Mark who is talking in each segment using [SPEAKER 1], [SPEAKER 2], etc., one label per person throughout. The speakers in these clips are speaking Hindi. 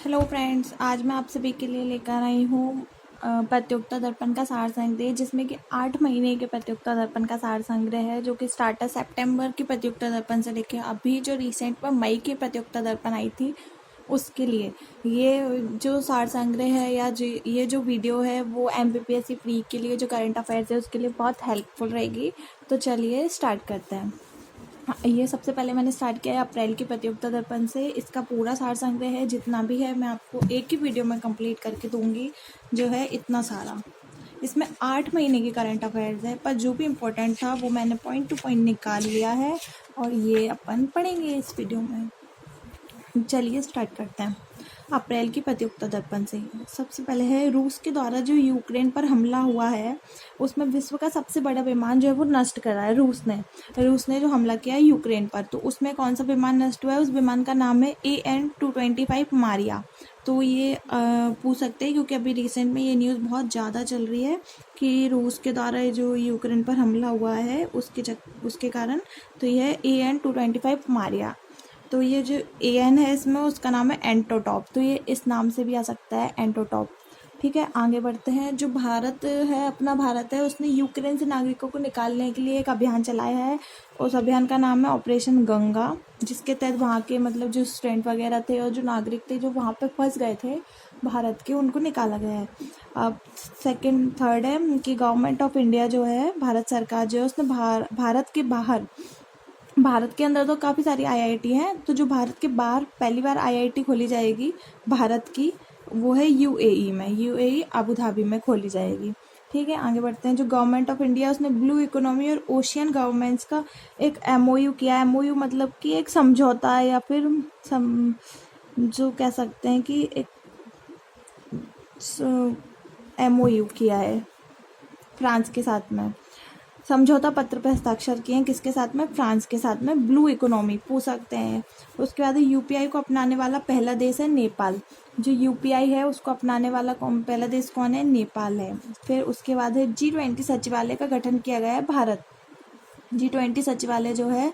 [SPEAKER 1] हेलो फ्रेंड्स, आज मैं आप सभी के लिए लेकर आई हूँ प्रतियोगिता दर्पण का सार संग्रह, जिसमें कि 8 महीने के प्रतियोगिता दर्पण का सार संग्रह है, जो कि स्टार्टर सितंबर की प्रतियोगिता दर्पण से लेकर अभी जो रिसेंट में मई की प्रतियोगिता दर्पण आई थी उसके लिए ये जो सार संग्रह है या ये जो वीडियो है वो MPPSC प्री के लिए जो करंट अफेयर्स है उसके लिए बहुत हेल्पफुल रहेगी। तो चलिए स्टार्ट करते हैं। हाँ, ये सबसे पहले मैंने स्टार्ट किया है अप्रैल की प्रतियोगिता दर्पण से। इसका पूरा सार संग्रह है, जितना भी है मैं आपको एक ही वीडियो में कंप्लीट करके दूंगी, जो है इतना सारा। इसमें 8 महीने के करंट अफेयर्स है, पर जो भी इम्पोर्टेंट था वो मैंने पॉइंट टू पॉइंट निकाल लिया है और ये अपन पढ़ेंगे इस वीडियो में। चलिए स्टार्ट करते हैं अप्रैल की प्रतियोगिता दर्पण से। सबसे पहले है रूस के द्वारा जो यूक्रेन पर हमला हुआ है, उसमें विश्व का सबसे बड़ा विमान जो है वो नष्ट करा है रूस ने जो हमला किया है यूक्रेन पर। तो उसमें कौन सा विमान नष्ट हुआ है? उस विमान का नाम है AN-225 मारिया। तो ये पूछ सकते हैं, क्योंकि अभी रिसेंट में ये न्यूज़ बहुत ज़्यादा चल रही है कि रूस के द्वारा जो यूक्रेन पर हमला हुआ है उसके कारण। तो ये है AN-225 मारिया। तो ये जो AN है इसमें उसका नाम है एंटोटॉप, तो ये इस नाम से भी आ सकता है, एंटोटॉप। ठीक है, आगे बढ़ते हैं। जो भारत है, अपना भारत है, उसने यूक्रेन से नागरिकों को निकालने के लिए एक अभियान चलाया है। उस अभियान का नाम है ऑपरेशन गंगा, जिसके तहत वहाँ के मतलब जो स्टूडेंट वगैरह थे और जो नागरिक थे जो वहाँ पे फंस गए थे भारत के, उनको निकाला गया है। अब थर्ड है कि गवर्नमेंट ऑफ इंडिया जो है, भारत सरकार जो है, उसने भारत के अंदर तो काफ़ी सारी IIT हैं, तो जो भारत के बाहर पहली बार IIT खोली जाएगी भारत की, वो है UAE में, UAE अबू धाबी में खोली जाएगी। ठीक है, आगे बढ़ते हैं। जो गवर्नमेंट ऑफ इंडिया उसने ब्लू इकोनॉमी और ओशियन गवर्नमेंट्स का एक MOU किया। MOU मतलब कि एक समझौता है, या फिर जो कह सकते हैं कि एक MOU किया है फ्रांस के साथ में। समझौता पत्र पर हस्ताक्षर किए हैं, किसके साथ में? फ्रांस के साथ में। ब्लू इकोनॉमी पूछ सकते हैं। उसके बाद UPI को अपनाने वाला पहला देश है नेपाल। जो UPI है उसको अपनाने वाला पहला देश कौन है? नेपाल है। फिर उसके बाद है G20 सचिवालय का गठन किया गया है भारत। G20 सचिवालय जो है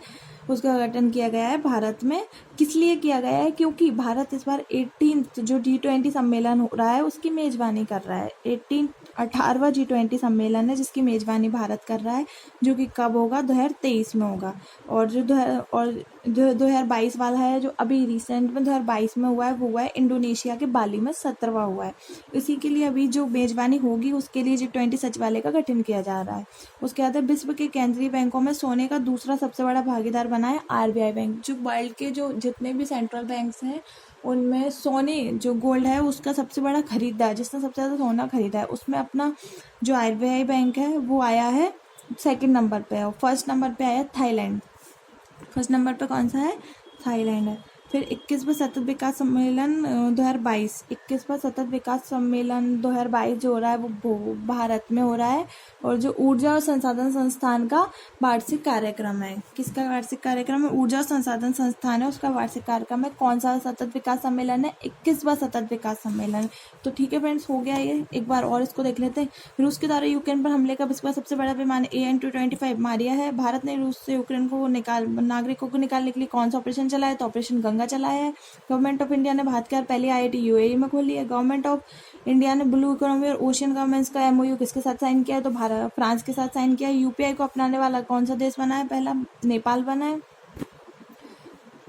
[SPEAKER 1] उसका गठन किया गया है भारत में। किस लिए किया गया है? क्योंकि भारत इस बार 18th जो G20 सम्मेलन हो रहा है उसकी मेजबानी कर रहा है। 18वां G20 सम्मेलन है जिसकी मेजबानी भारत कर रहा है, जो कि कब होगा? 2023 में होगा। और जो 2022 वाला है, जो अभी रिसेंट में 2022 में हुआ है, वो हुआ है इंडोनेशिया के बाली में, 17वां हुआ है। इसी के लिए अभी जो मेजबानी होगी उसके लिए G20 सचिवालय का गठन किया जा रहा है। उसके बाद विश्व के केंद्रीय बैंकों में सोने का दूसरा सबसे बड़ा भागीदार बना है RBI बैंक। जो वर्ल्ड के जो जितने भी सेंट्रल बैंक्स हैं उनमें सोने जो गोल्ड है उसका सबसे बड़ा खरीदार, जिसने सबसे ज़्यादा सोना खरीदा है, उसमें अपना जो RBI बैंक है वो आया है सेकंड नंबर पे है। और फर्स्ट नंबर पे आया थाईलैंड। फर्स्ट नंबर पे कौन सा है? थाईलैंड है। फिर 21वां सतत विकास सम्मेलन 2022, 21वां सतत विकास सम्मेलन 2022 जो हो रहा है वो भारत में हो रहा है। और जो ऊर्जा और संसाधन संस्थान का वार्षिक कार्यक्रम है, किसका वार्षिक कार्यक्रम है? ऊर्जा और संसाधन संस्थान है, उसका वार्षिक कार्यक्रम है। कौन सा सतत विकास सम्मेलन है? 21वां सतत विकास सम्मेलन। तो ठीक है फ्रेंड्स, हो गया ये। एक बार और इसको देख लेते हैं। रूस के द्वारा यूक्रेन पर हमले का विश्व का सबसे बड़ा विमान AN-225 मारिया है। भारत ने रूस से यूक्रेन को नागरिकों को निकालने के लिए कौन सा ऑपरेशन चलाया? तो ऑपरेशन गंगा चलाया है। गवर्नमेंट ऑफ इंडिया ने भारत के पहली IIT UAE में खोली है। गवर्नमेंट ऑफ इंडिया ने ब्लू इकोनॉमी और ओशियन गवर्नमेंट्स का MOU किसके साथ साइन किया है? तो फ्रांस के साथ साइन किया है। UPI को अपनाने वाला कौन सा देश बना है? पहला नेपाल बना है।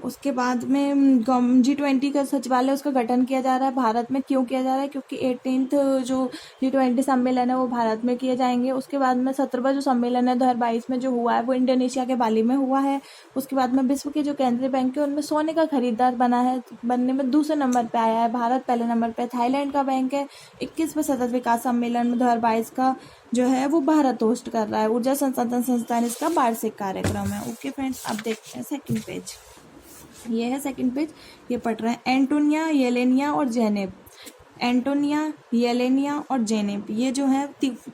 [SPEAKER 1] उसके बाद में G20 का सचिवालय उसका गठन किया जा रहा है भारत में। क्यों किया जा रहा है? क्योंकि 18th जो G20 सम्मेलन है वो भारत में किए जाएंगे। उसके बाद में 17वां जो सम्मेलन है 2022 में जो हुआ है वो इंडोनेशिया के बाली में हुआ है। उसके बाद में विश्व के जो केंद्रीय बैंक है उनमें सोने का खरीदार बनने में दूसरे नंबर पर आया है भारत, पहले नंबर पर थाईलैंड का बैंक है। 21वें सतत विकास सम्मेलन में 2022 का जो है वो भारत होस्ट कर रहा है। ऊर्जा संसाधन संस्थान इसका वार्षिक कार्यक्रम है। ओके फ्रेंड्स, अब देखते हैं सेकेंड पेज। ये है सेकंड पेज, ये पढ़ रहे हैं। एंटोनिया, येलेनिया और जेनेब। एंटोनिया, येलेनिया और जेनेब, ये जो है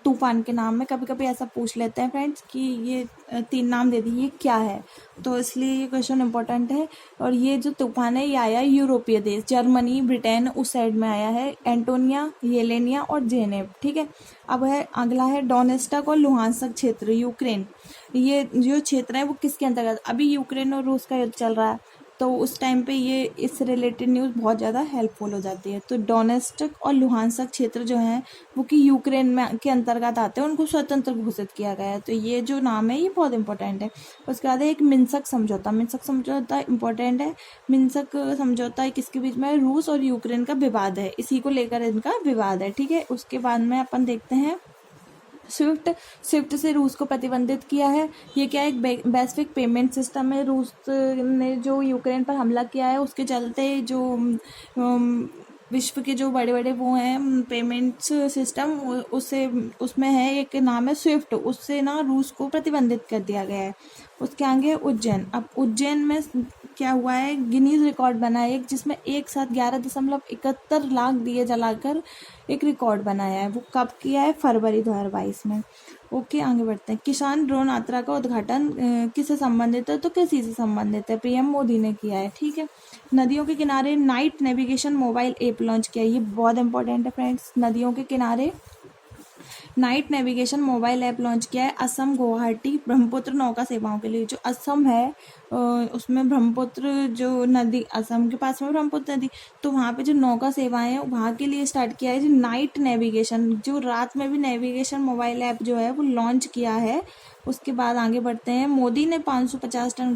[SPEAKER 1] तूफान के नाम में कभी कभी ऐसा पूछ लेते हैं फ्रेंड्स कि ये 3 नाम दे दिए, ये क्या है? तो इसलिए ये क्वेश्चन इंपॉर्टेंट है। और ये जो तूफान है ये आया यूरोपीय देश, जर्मनी, ब्रिटेन, उस साइड में आया है। एंटोनिया, येलेनिया और जेनेब। ठीक है, अब है अगला है डोनेस्टक और लुहांस्क क्षेत्र, यूक्रेन। ये जो क्षेत्र है वो किसके अंतर्गत? अभी यूक्रेन और रूस का युद्ध चल रहा है, तो उस टाइम पे ये इस रिलेटेड न्यूज़ बहुत ज़्यादा हेल्पफुल हो जाती है। तो डोनेस्टिक और लुहांसक क्षेत्र जो हैं वो कि यूक्रेन में के अंतर्गत आते हैं, उनको स्वतंत्र घोषित किया गया है। तो ये जो नाम है ये बहुत इंपॉर्टेंट है। उसके बाद है एक मिन्स्क समझौता। मिन्स्क समझौता इंपॉर्टेंट है। मिन्स्क समझौता किसके बीच में है? रूस और यूक्रेन का विवाद है, इसी को लेकर इनका विवाद है, ठीक है। उसके बाद में अपन देखते हैं स्विफ्ट से रूस को प्रतिबंधित किया है। ये क्या है? एक वैश्विक पेमेंट सिस्टम है। रूस ने जो यूक्रेन पर हमला किया है उसके चलते जो विश्व के जो बड़े बड़े वो हैं पेमेंट्स सिस्टम, उससे उसमें है एक नाम है स्विफ्ट, उससे ना रूस को प्रतिबंधित कर दिया गया है। उसके आगे उज्जैन। अब उज्जैन में क्या हुआ है? गिनीज रिकॉर्ड बना है एक, जिसमें एक साथ 11.71 लाख दिए जलाकर एक रिकॉर्ड बनाया है। वो कब किया है? फरवरी 2022 में। ओके, आगे बढ़ते हैं। किसान ड्रोन यात्रा का उद्घाटन किससे संबंधित है? तो किसी से संबंधित है, पीएम मोदी ने किया है, ठीक है। नदियों के किनारे night navigation mobile app launch किया है। ये बहुत इंपॉर्टेंट है फ्रेंड्स। नदियों के किनारे night navigation mobile app launch किया है असम गुवाहाटी ब्रह्मपुत्र नौका सेवाओं के लिए। जो असम है उसमें ब्रह्मपुत्र जो नदी, असम के पास में ब्रह्मपुत्र नदी, तो वहाँ पे जो नौका सेवाएं हैं वहाँ के लिए स्टार्ट किया है जो नाइट नेविगेशन, जो रात में भी नेविगेशन मोबाइल ऐप जो है वो लॉन्च किया है। उसके बाद आगे बढ़ते हैं। मोदी ने 550 टन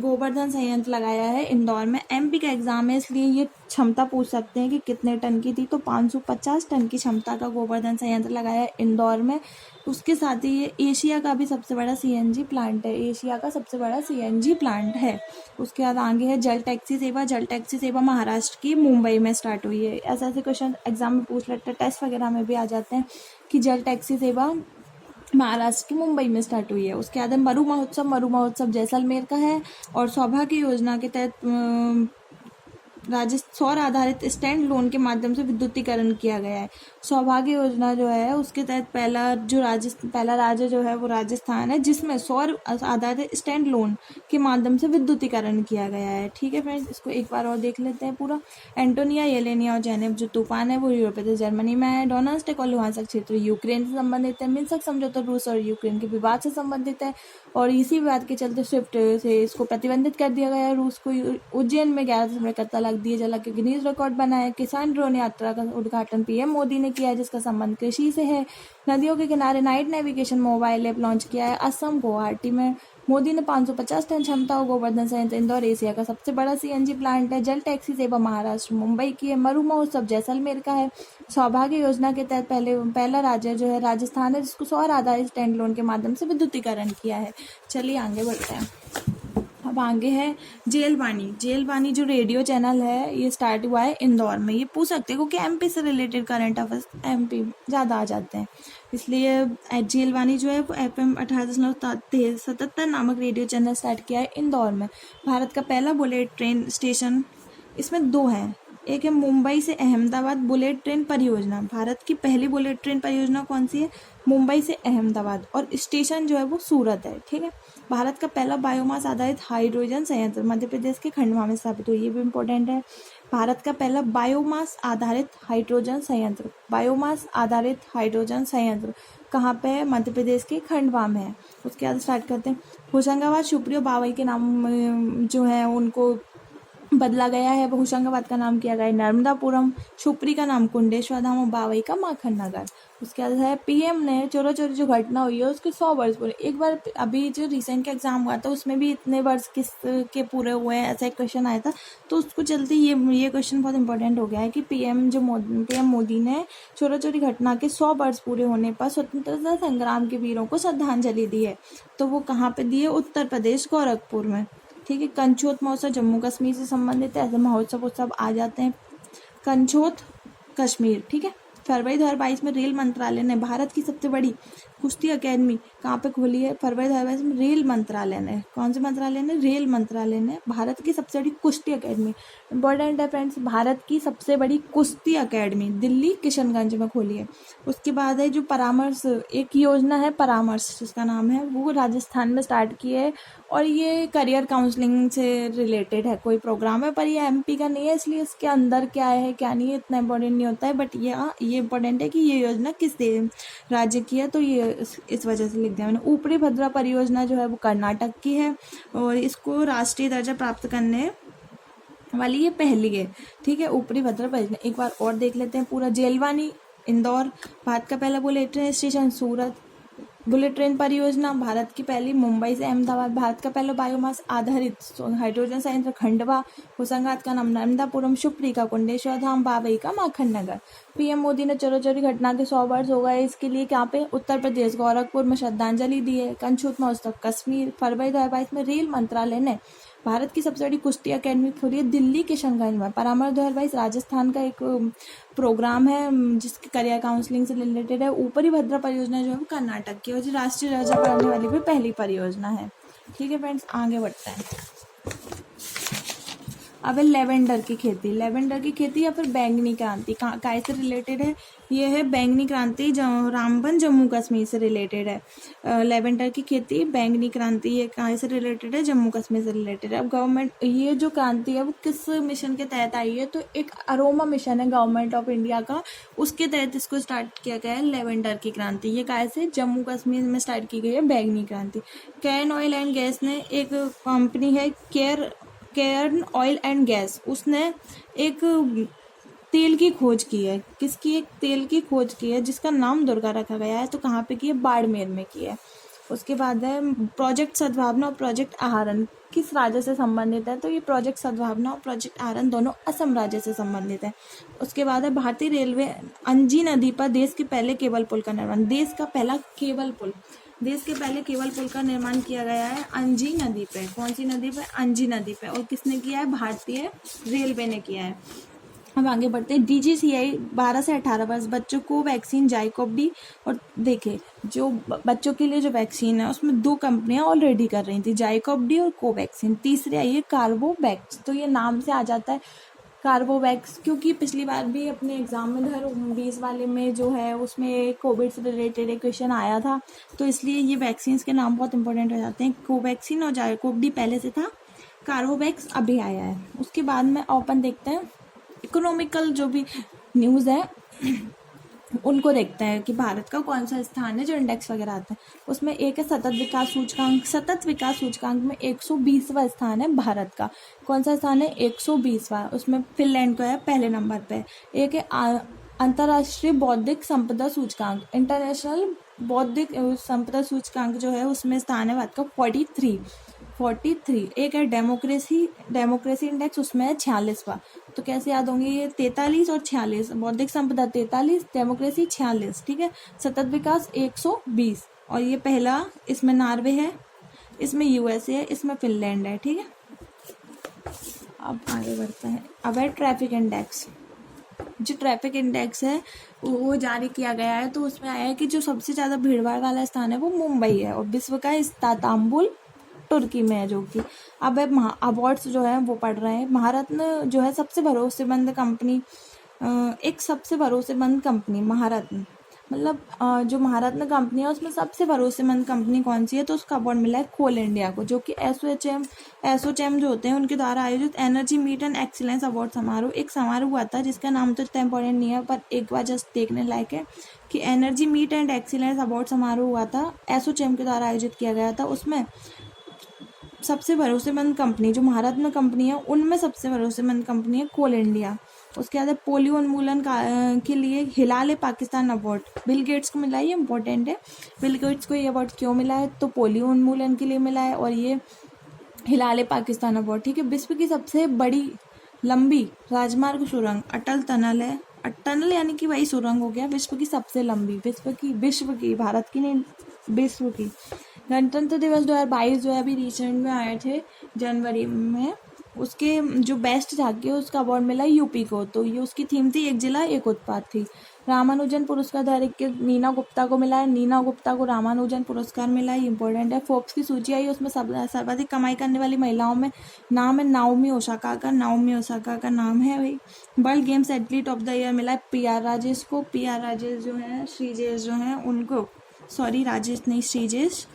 [SPEAKER 1] गोवर्धन संयंत्र लगाया है इंदौर में। एमपी का एग्जाम है इसलिए ये क्षमता पूछ सकते हैं कि कितने टन की थी, तो 550 टन की क्षमता का गोवर्धन संयंत्र लगाया है इंदौर में। उसके साथ ही ये एशिया का भी सबसे बड़ा सीएनजी प्लांट है, एशिया का सबसे बड़ा सीएनजी प्लांट है। उसके बाद आगे है जल टैक्सी सेवा। जल टैक्सी सेवा महाराष्ट्र की मुंबई में स्टार्ट हुई है। ऐसे ऐसे क्वेश्चन एग्जाम में पूछ लेते हैं, टेस्ट वगैरह में भी आ जाते हैं कि जल टैक्सी सेवा महाराष्ट्र की मुंबई में स्टार्ट हुई है। उसके बाद मरु महोत्सव जैसलमेर का है। और सौभाग्य योजना के तहत सौर आधारित स्टैंड लोन के माध्यम से विद्युतीकरण किया गया है। सौभाग्य योजना जो है उसके तहत पहला राज्य जो है वो राजस्थान है, जिसमें सौर आधारित स्टैंड लोन के माध्यम से विद्युतीकरण किया गया है, ठीक है फ्रेंड्स। इसको एक बार और देख लेते हैं पूरा। एंटोनिया, येलेनिया और जेनेव जो तूफान है वो यूरोप से जर्मनी में है। डोनेस्टिक और लुहांसक क्षेत्र यूक्रेन से संबंधित है। मिन्स्क समझौता रूस और यूक्रेन के विवाद से संबंधित है और इसी विवाद के चलते स्विफ्ट से इसको प्रतिबंधित कर दिया गया है रूस को। उज्जैन में 11.71 लाख दिए जला के गिनीज रिकॉर्ड बना है। किसान ड्रोन यात्रा का उद्घाटन पीएम मोदी ने किया है, जिसका संबंध कृषि से है। नदियों के किनारे night navigation mobile app launch किया है असम गुवाहाटी में। मोदी ने 550 टन क्षमता और गोवर्धन संयंत्र इंदौर एशिया का सबसे बड़ा सीएनजी प्लांट है। जल टैक्सी सेवा महाराष्ट्र मुंबई की है। मरु महोत्सव जैसलमेर का है। सौभाग्य योजना के तहत पहला राज्य जो है राजस्थान है, जिसको सौर आधारित स्टैंड लोन के माध्यम से विद्युतीकरण किया है। चलिए आगे बढ़ते हैं। अब आगे है जेलवानी जो रेडियो चैनल है ये स्टार्ट हुआ है इंदौर में। ये पूछ सकते हैं क्योंकि एमपी से रिलेटेड करंट अफेयर्स एमपी ज़्यादा आ जाते हैं, इसलिए जेलवानी जो है वो FM 1877 नामक रेडियो चैनल स्टार्ट किया है इंदौर में। भारत का पहला बुलेट ट्रेन स्टेशन, इसमें दो हैं, एक है मुंबई से अहमदाबाद बुलेट ट्रेन परियोजना। भारत की पहली बुलेट ट्रेन परियोजना कौन सी है? मुंबई से अहमदाबाद, और स्टेशन जो है वो सूरत है, ठीक है। भारत का पहला बायोमास आधारित हाइड्रोजन संयंत्र मध्य प्रदेश के खंडवा में स्थापित हुई, ये भी इम्पोर्टेंट है। भारत का पहला बायोमास आधारित हाइड्रोजन संयंत्र कहाँ पे है? मध्य प्रदेश के खंडवा में है। उसके बाद स्टार्ट करते हैं। होशंगाबाद सुप्रियो बावई के नाम जो है उनको बदला गया है। होशंगाबाद का नाम किया गया है नर्मदापुरम, सुप्री का नाम कुंडेश्वर धाम और बावई का माखन नगर। उसके बाद है पीएम ने चोरी जो घटना हुई है उसके 100 वर्ष पूरे। एक बार अभी जो रिसेंट का एग्जाम हुआ था उसमें भी इतने वर्ष किस के पूरे हुए हैं ऐसा एक क्वेश्चन आया था, तो उसको चलते ये क्वेश्चन बहुत इंपॉर्टेंट हो गया है कि पीएम मोदी ने चोरी घटना के 100 वर्ष पूरे होने पर स्वतंत्रता संग्राम के वीरों को श्रद्धांजलि दी है। तो वो कहाँ पे दी है? उत्तर प्रदेश गोरखपुर में, ठीक है। कंचोत महोत्सव जम्मू कश्मीर से संबंधित है। ऐसे महोत्सव सब आ जाते हैं। कंचोत कश्मीर, ठीक है। फरवरी 2022 में रेल मंत्रालय ने भारत की सबसे बड़ी कुश्ती अकेडमी कहाँ पे खोली है? फरवरी 2022 में रेल मंत्रालय ने, कौन से मंत्रालय ने? रेल मंत्रालय ने भारत की सबसे बड़ी कुश्ती अकेडमी, इंपॉर्टेंट है फ्रेंड्स, भारत की सबसे बड़ी कुश्ती अकेडमी दिल्ली किशनगंज में खोली है। उसके बाद है जो परामर्श, एक योजना है परामर्श जिसका नाम है, वो राजस्थान में स्टार्ट की है और ये करियर काउंसलिंग से रिलेटेड है, कोई प्रोग्राम है, पर ये एमपी का नहीं है, इसलिए इसके अंदर क्या है क्या नहीं है इतना इम्पोर्टेंट नहीं होता है। बट ये इम्पोर्टेंट है कि ये योजना किस राज्य की है, तो ये इस वजह से लिख दिया मैंने। ऊपरी भद्रा परियोजना जो है वो कर्नाटक की है और इसको राष्ट्रीय दर्जा प्राप्त करने वाली ये पहली है। ठीक है, ऊपरी भद्रा परियोजना एक बार और देख लेते हैं पूरा। जेलवानी इंदौर, भारत का पहला बुलेट ट्रेन स्टेशन। सूरत बुलेट ट्रेन परियोजना, भारत की पहली। मुंबई से अहमदाबाद, भारत का पहला बायोमास आधारित हाइड्रोजन संयंत्र। खंडवा, होशंगाबाद का नाम नर्मदापुरम। शुक्री का कुंडेश्वर धाम। बाबई का माखन नगर। पीएम मोदी ने चोरी चोरी घटना के 100 वर्ष हो गए, इसके लिए यहाँ पे उत्तर प्रदेश गोरखपुर में श्रद्धांजलि दी है। कंछूत महोत्सव कश्मीर। फरवरी 2022 में रेल मंत्रालय ने भारत की सबसे बड़ी कुश्ती अकेडमी खोली है दिल्ली के शंघाई में। परामर्श 2022 राजस्थान का एक प्रोग्राम है जिसकी करियर काउंसलिंग से रिलेटेड है। ऊपरी भद्रा परियोजना जो है वो कर्नाटक की और जो राष्ट्रीय दर्जा बढ़ाने वाली भी पहली परियोजना है। ठीक है फ्रेंड्स, आगे बढ़ते हैं। अब है लेवेंडर की खेती। लेवेंडर की खेती या फिर बैंगनी क्रांति काय से रिलेटेड है? ये है बैंगनी क्रांति रामबन जम्मू कश्मीर से रिलेटेड है। लेवेंडर की खेती बैंगनी क्रांति ये काय से रिलेटेड है? जम्मू कश्मीर से रिलेटेड है। अब गवर्नमेंट ये जो क्रांति है वो किस मिशन के तहत आई है? तो एक अरोमा मिशन है गवर्नमेंट ऑफ इंडिया का, उसके तहत इसको स्टार्ट किया गया है लेवेंडर की क्रांति। ये काय से? जम्मू कश्मीर में स्टार्ट की गई है बैंगनी क्रांति। कैन ऑयल एंड गैस ने एक कंपनी है केयर्न ऑयल एंड गैस, उसने एक तेल की खोज की है। किसकी? एक तेल की खोज की है जिसका नाम दुर्गा रखा गया है। तो कहाँ पे की है? बाड़मेर में की है। उसके बाद है प्रोजेक्ट सद्भावना और प्रोजेक्ट आहरण, किस राज्य से संबंधित है? तो ये प्रोजेक्ट सद्भावना और प्रोजेक्ट आहरण दोनों असम राज्य से संबंधित है। उसके बाद है भारतीय रेलवे अंजी नदी पर देश के पहले केबल पुल का निर्माण। देश के पहले केबल पुल का निर्माण किया गया है अंजी नदी पे। कौन सी नदी पे? अंजी नदी पे। और किसने किया है? भारतीय रेलवे ने किया है। अब आगे बढ़ते हैं। DGCI 12 से 18 वर्ष बच्चों को वैक्सीन जाइकोव डी। और देखिए जो बच्चों के लिए जो वैक्सीन है उसमें 2 कंपनियां ऑलरेडी कर रही थी, जाइकोव डी और कोवैक्सीन। तीसरी आई है कार्बोवैक्स। तो ये नाम से आ जाता है कार्बोवैक्स, क्योंकि पिछली बार भी अपने एग्जाम में 2020 वाले में जो है उसमें कोविड से रिलेटेड एक क्वेश्चन आया था, तो इसलिए ये वैक्सीन के नाम बहुत इंपॉर्टेंट हो जाते हैं। कोवैक्सीन और जाइकोव डी पहले से था, कार्बोवैक्स अभी आया है। उसके बाद में ओपन देखते हैं इकोनॉमिकल जो भी न्यूज़ है उनको देखते हैं कि भारत का कौन सा स्थान है जो इंडेक्स वगैरह आता है। उसमें एक है सतत विकास सूचकांक। सतत विकास सूचकांक में 120वां स्थान है भारत का। कौन सा स्थान है? 120वां। उसमें फिनलैंड का है पहले नंबर पे। एक है अंतर्राष्ट्रीय बौद्धिक संपदा सूचकांक, इंटरनेशनल बौद्धिक संपदा सूचकांक जो है उसमें स्थान है भारत का 43। एक है डेमोक्रेसी इंडेक्स, उसमें है 46वां। तो कैसे याद होंगे ये? 43 और 46, बौद्धिक संपदा 43, डेमोक्रेसी 46। ठीक है, सतत विकास 120। और ये पहला, इसमें नॉर्वे है, इसमें USA है, इसमें फिनलैंड है। ठीक है, अब आगे बढ़ते हैं। अब है ट्रैफिक इंडेक्स। जो ट्रैफिक इंडेक्स है वो जारी किया गया है, तो उसमें आया है कि जो सबसे ज़्यादा भीड़भाड़ वाला स्थान है वो मुंबई है और विश्व का इस्तांबुल तुर्की में है। जो कि अब अवार्ड्स जो है वो पढ़ रहे हैं। महारत्न जो है सबसे भरोसेमंद कंपनी, एक सबसे भरोसेमंद कंपनी महारत्न, मतलब जो महारत्न कंपनी है उसमें सबसे भरोसेमंद कंपनी कौन सी है? तो उसका अवार्ड मिला है कोल इंडिया को, जो कि एसोचैम जो होते हैं उनके द्वारा आयोजित energy meet and excellence award समारोह। एक समारोह हुआ था जिसका नाम तो इतना इंपॉर्टेंट नहीं है, पर एक बार जस्ट देखने लायक है कि energy meet and excellence award समारोह हुआ था, एसोचैम के द्वारा आयोजित किया गया था। उसमें सबसे भरोसेमंद कंपनी जो महारत्न कंपनी है उनमें सबसे भरोसेमंद कंपनी है कोल इंडिया। उसके बाद पोलियो उन्मूलन के लिए हिलाल पाकिस्तान अवार्ड बिल गेट्स को मिला है। ये इंपॉर्टेंट है, बिल गेट्स को ये अवार्ड क्यों मिला है? तो पोलियो उन्मूलन के लिए मिला है और ये हिलाल पाकिस्तान अवार्ड। ठीक है, विश्व की सबसे बड़ी लंबी राजमार्ग सुरंग अटल टनल है। टनल यानी कि वही सुरंग हो गया। विश्व की सबसे लंबी, विश्व की, भारत की नहीं, विश्व की। गणतंत्र दिवस 2022 जो है अभी रिसेंट में आए थे जनवरी में, उसके जो बेस्ट झांकी है उसका अवार्ड मिला यूपी को। तो ये उसकी थीम थी एक जिला एक उत्पाद थी। रामानुजन पुरस्कार डायरेक्टर नीना गुप्ता को मिला है। नीना गुप्ता को रामानुजन पुरस्कार मिला है, इंपॉर्टेंट है। फोर्ब्स की सूची आई, उसमें सर्वाधिक कमाई करने वाली महिलाओं में नाम है नाओमी ओसाका का नाम है भाई। World games athlete of the year मिला है PR राजेश को। PR राजेश जो है, श्रीजेश जो है उनको, सॉरी राजेश नहीं Sreejesh,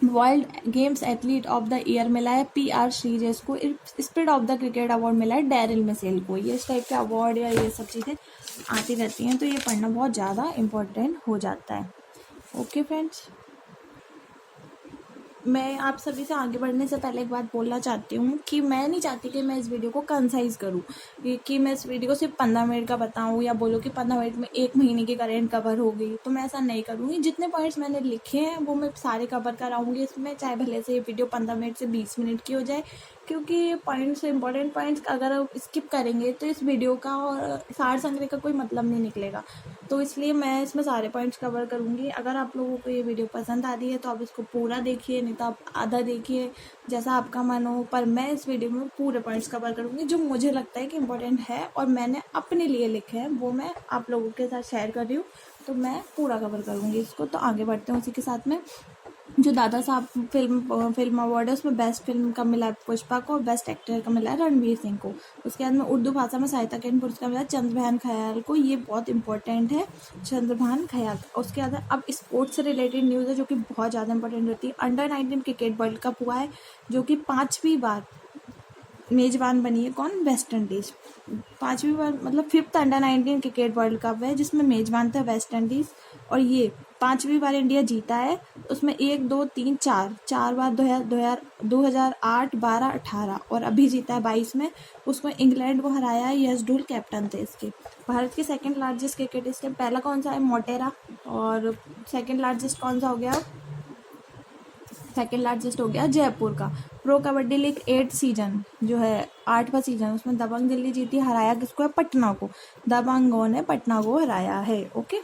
[SPEAKER 1] world games athlete of the year मिला है PR श्रीजेश को। Spirit of the cricket award मिला है डैरिल मिशेल को। ये इस टाइप के अवार्ड या ये सब चीज़ें आती रहती हैं, तो ये पढ़ना बहुत ज़्यादा इम्पोर्टेंट हो जाता है। ओके फ्रेंड्स, मैं आप सभी से आगे बढ़ने से पहले एक बात बोलना चाहती हूँ कि मैं नहीं चाहती कि मैं इस वीडियो को कंसाइज करूँ, कि मैं इस वीडियो को सिर्फ 15 मिनट का बताऊँ या बोलो कि 15 मिनट में 1 महीने की करेंट कवर होगी, तो मैं ऐसा नहीं करूँगी। जितने पॉइंट्स मैंने लिखे हैं वो मैं सारे कवर कराऊँगी इसमें, चाहे भले से ये वीडियो 15 मिनट से 20 मिनट की हो जाए, क्योंकि ये पॉइंट्स इंपॉर्टेंट पॉइंट्स अगर आप स्किप करेंगे तो इस वीडियो का और सार संग्रह का कोई मतलब नहीं निकलेगा। तो इसलिए मैं इसमें सारे पॉइंट्स कवर करूँगी। अगर आप लोगों को ये वीडियो पसंद आ रही है तो आप इसको पूरा देखिए, नहीं तो आप आधा देखिए, जैसा आपका मन हो। पर मैं इस वीडियो में पूरे पॉइंट्स कवर करूँगी जो मुझे लगता है कि इम्पोर्टेंट है और मैंने अपने लिए लिखे हैं, वो मैं आप लोगों के साथ शेयर कर रही हूँ। तो मैं पूरा कवर करूँगी इसको। तो आगे बढ़ते हैं उसी के साथ में। जो दादा साहब फिल्म अवार्ड है उसमें बेस्ट फिल्म का मिला है पुष्पा को और बेस्ट एक्टर का मिला है रणवीर सिंह को। उसके बाद में उर्दू भाषा में साहित्य अकादमी पुरस्कार मिला है चंद्रभान खयाल को। ये बहुत इंपॉर्टेंट है, चंद्रभान खयाल। उसके बाद अब स्पोर्ट्स से रिलेटेड न्यूज़ है जो कि बहुत ज़्यादा इंपॉर्टेंट होती है। अंडर-19 क्रिकेट वर्ल्ड कप हुआ है जो कि 5वीं बार मेजबान बनी है। कौन? West Indies. 5वीं बार मतलब 5th under-19 cricket world cup है जिसमें मेजबान था वेस्ट इंडीज़, और ये 5वीं बार इंडिया जीता है। उसमें 1, 2, 3, 4 बार 2008, 12, 18 और अभी जीता है 22 में। उसमें इंग्लैंड को हराया है। यश ढूल कैप्टन थे इसके। भारत के सेकंड लार्जेस्ट क्रिकेट पहला कौन सा है? मोटेरा। और सेकंड लार्जेस्ट कौन सा हो गया? सेकंड लार्जेस्ट हो गया जयपुर का। प्रो कबड्डी लीग 8 सीजन जो है 8वां सीजन, उसमें दबंग दिल्ली जीती। हराया किसको है? पटना को। दबंगों ने पटना को हराया है। ओके,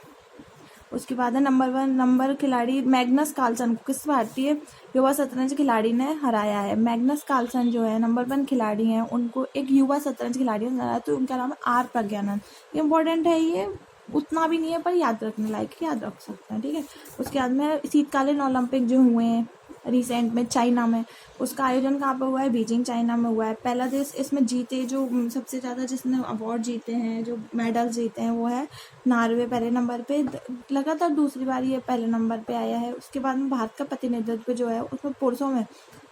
[SPEAKER 1] उसके बाद है नंबर 1 नंबर खिलाड़ी मैग्नस कार्लसन को किस भारतीय युवा शतरंज खिलाड़ी ने हराया है? मैग्नस कार्लसन जो है नंबर 1 खिलाड़ी हैं, उनको एक युवा शतरंज खिलाड़ी ने हराया, तो उनका नाम है आर प्रज्ञानंद। इंपॉर्टेंट है, ये उतना भी नहीं है पर याद रखने लायक, याद रख सकते हैं। ठीक है, उसके बाद में शीतकालीन ओलंपिक जो हुए हैं रिसेंट में चाइना में, उसका आयोजन कहाँ पर हुआ है? बीजिंग चाइना में हुआ है। पहला देश इसमें जीते जो सबसे ज़्यादा जिसने अवार्ड जीते हैं, जो मेडल जीते हैं, वो है नॉर्वे पहले नंबर पे। लगातार दूसरी बार ये पहले नंबर पे आया है। उसके बाद में भारत का प्रतिनिधित्व जो है उसमें पुरुषों में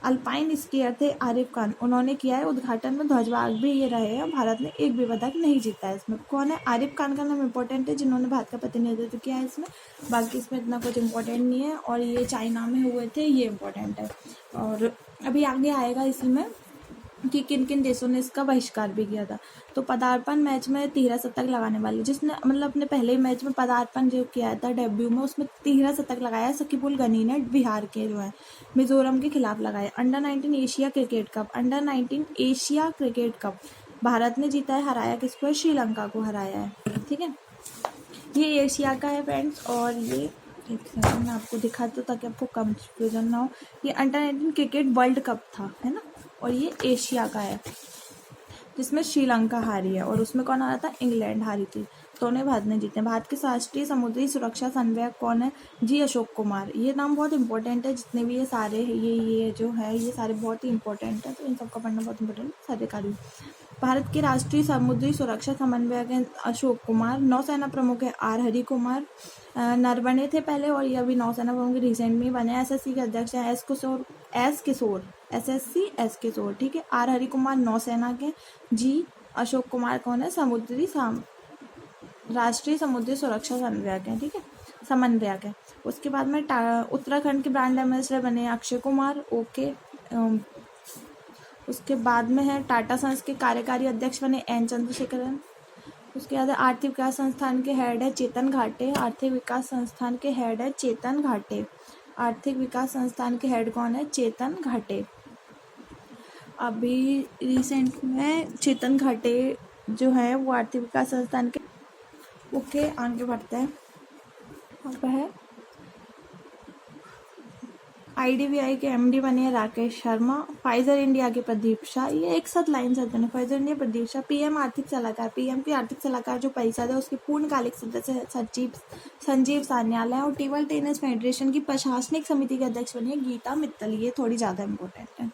[SPEAKER 1] अल्पाइन स्कीयर थे आरिफ खान, उन्होंने किया है उद्घाटन में। ध्वजवाहक भी ये रहे हैं। भारत ने एक भी पदक नहीं जीता है इसमें। कौन है? आरिफ खान का नाम इंपॉर्टेंट है जिन्होंने भारत का प्रतिनिधित्व किया है इसमें। बाकी इसमें इतना कुछ इंपॉर्टेंट नहीं है। और ये चाइना में हुए थे, ये इंपॉर्टेंट है। और अभी आगे आएगा इसी में कि किन किन देशों ने इसका बहिष्कार भी किया था। तो पदार्पण मैच में 13 शतक लगाने वाले जिसने मतलब अपने पहले मैच में पदार्पण जो किया था डेब्यू में, उसमें 13 शतक लगाया सकीबुल गनी ने, बिहार के जो है, मिजोरम के खिलाफ लगाए। Under-19 Asia cricket cup, under-19 Asia cricket cup Bharat ने जीता है। हराया किसको है? श्रीलंका को हराया है। ठीक है, ये एशिया का है फ्रेंड्स। और ये एक सेकंड मैं आपको दिखाती हूँ ताकि आपको कंफ्यूजन ना हो। ये अंडर-19 क्रिकेट वर्ल्ड कप था, है ना, और ये एशिया का है जिसमें श्रीलंका हारी है। और उसमें कौन हारा था? इंग्लैंड हारी थी। दोनों भारत ने जीते। भारत के राष्ट्रीय समुद्री सुरक्षा समन्वयक कौन है? जी अशोक कुमार। ये नाम बहुत इंपॉर्टेंट है। जितने भी ये सारे ये जो है ये सारे बहुत ही इंपॉर्टेंट है, तो इन सबका पढ़ना बहुत इंपॉर्टेंट है। सारे कार्य भारत के राष्ट्रीय समुद्री सुरक्षा समन्वयक हैं अशोक कुमार। नौसेना प्रमुख है आर हरि कुमार। नरवणे थे पहले और ये अभी नौसेना प्रमुख रिसेंट में बने। SSC के अध्यक्ष हैं एस किशोर SSC एस किशोर। ठीक है, आर हरि कुमार नौसेना के। जी अशोक कुमार कौन है? राष्ट्रीय समुद्री सुरक्षा समन्वयक है। ठीक है, समन्वयक है। उसके बाद में उत्तराखंड के ब्रांड एम्बेसडर बने अक्षय कुमार। ओके, उसके बाद में है टाटा सन्स के कार्यकारी अध्यक्ष बने एन चंद्रशेखरन। उसके बाद आर्थिक विकास संस्थान के हेड है चेतन घाटे। आर्थिक विकास संस्थान के हेड है चेतन घाटे। आर्थिक विकास संस्थान के हेड कौन है? चेतन घाटे। अभी रिसेंट में चेतन घाटे जो है वो आर्थिक विकास संस्थान के। ओके, आगे बढ़ते हैं। अब है IDBI के MD बने हैं राकेश शर्मा। फाइजर इंडिया के प्रदीप शाह। ये एक साथ लाइन से हैं। Pfizer India Pradeep Shah. PM आर्थिक सलाहकार, PM की आर्थिक सलाहकार जो परिषद है उसके पूर्णकालिक सदस्य संजीव सान्याल है। और टेबल टेनिस फेडरेशन की प्रशासनिक समिति के अध्यक्ष बनी है गीता मित्तल। ये थोड़ी ज़्यादा इंपॉर्टेंट है।